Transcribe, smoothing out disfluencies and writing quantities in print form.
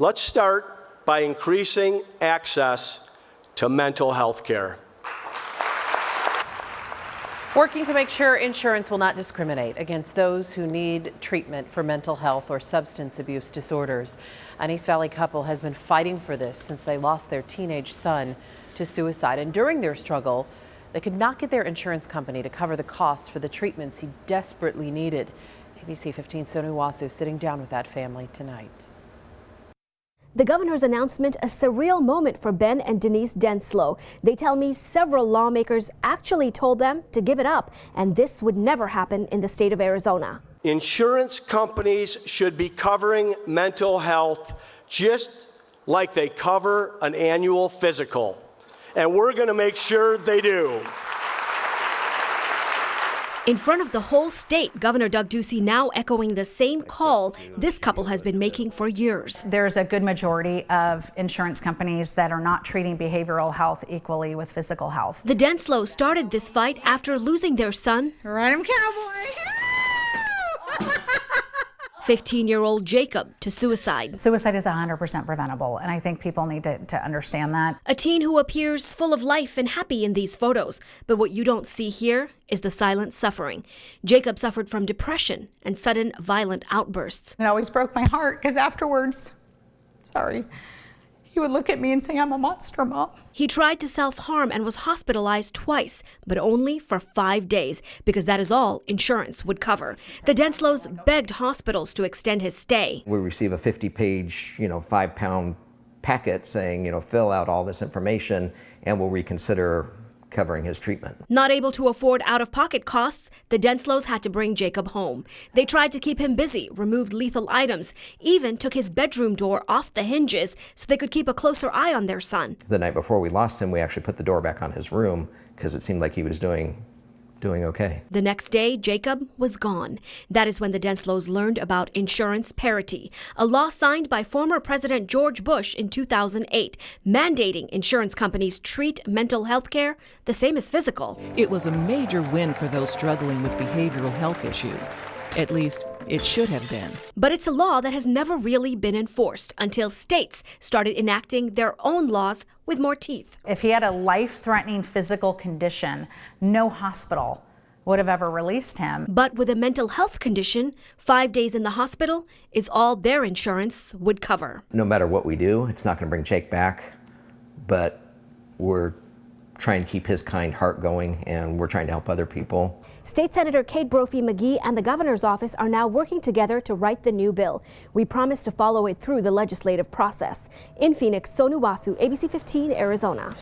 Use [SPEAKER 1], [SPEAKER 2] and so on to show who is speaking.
[SPEAKER 1] Let's start by increasing access to mental health care.
[SPEAKER 2] Working to make sure insurance will not discriminate against those who need treatment for mental health or substance abuse disorders. An East Valley couple has been fighting for this since they lost their teenage son to suicide. And during their struggle, they could not get their insurance company to cover the costs for the treatments he desperately needed. ABC 15's Sonu Wasu sitting down with that family tonight.
[SPEAKER 3] The governor's announcement, a surreal moment for Ben and Denise Denslow. They tell me several lawmakers actually told them to give it up, and this would never happen in the state of Arizona.
[SPEAKER 1] Insurance companies should be covering mental health just like they cover an annual physical, and we're going to make sure they do.
[SPEAKER 3] In front of the whole state, Governor Doug Ducey now echoing the same call this couple has been making for years.
[SPEAKER 4] There's a good majority of insurance companies that are not treating behavioral health equally with physical health.
[SPEAKER 3] The Denslows started this fight after losing their son,
[SPEAKER 4] Ride 'em, cowboy!
[SPEAKER 3] 15-year-old Jacob, to suicide.
[SPEAKER 4] Suicide is 100% preventable, and I think people need to understand that.
[SPEAKER 3] A teen who appears full of life and happy in these photos. But what you don't see here is the silent suffering. Jacob suffered from depression and sudden violent outbursts.
[SPEAKER 4] It always broke my heart because afterwards, he would look at me and say, "I'm a monster, Mom."
[SPEAKER 3] He tried to self-harm and was hospitalized twice, but only for 5 days, because that is all insurance would cover. The Denslows begged hospitals to extend his stay.
[SPEAKER 5] We receive a 50-page, 5-pound packet saying, fill out all this information and we'll reconsider covering his treatment.
[SPEAKER 3] Not able to afford out-of-pocket costs, the Denslows had to bring Jacob home. They tried to keep him busy, removed lethal items, even took his bedroom door off the hinges so they could keep a closer eye on their son.
[SPEAKER 5] The night before we lost him, we actually put the door back on his room because it seemed like he was doing okay.
[SPEAKER 3] The next day, Jacob was gone. That is when the Denslows learned about insurance parity, a law signed by former President George Bush in 2008, mandating insurance companies treat mental health care the same as physical.
[SPEAKER 6] It was a major win for those struggling with behavioral health issues. At least, it should have been.
[SPEAKER 3] But it's a law that has never really been enforced until states started enacting their own laws with more teeth.
[SPEAKER 4] If he had a life-threatening physical condition, no hospital would have ever released him.
[SPEAKER 3] But with a mental health condition, 5 days in the hospital is all their insurance would cover.
[SPEAKER 5] No matter what we do, it's not going to bring Jake back, but we're trying to keep his kind heart going, and we're trying to help other people.
[SPEAKER 3] State Senator Kate Brophy-McGee and the governor's office are now working together to write the new bill. We promise to follow it through the legislative process. In Phoenix, Sonu Wasu, ABC 15, Arizona.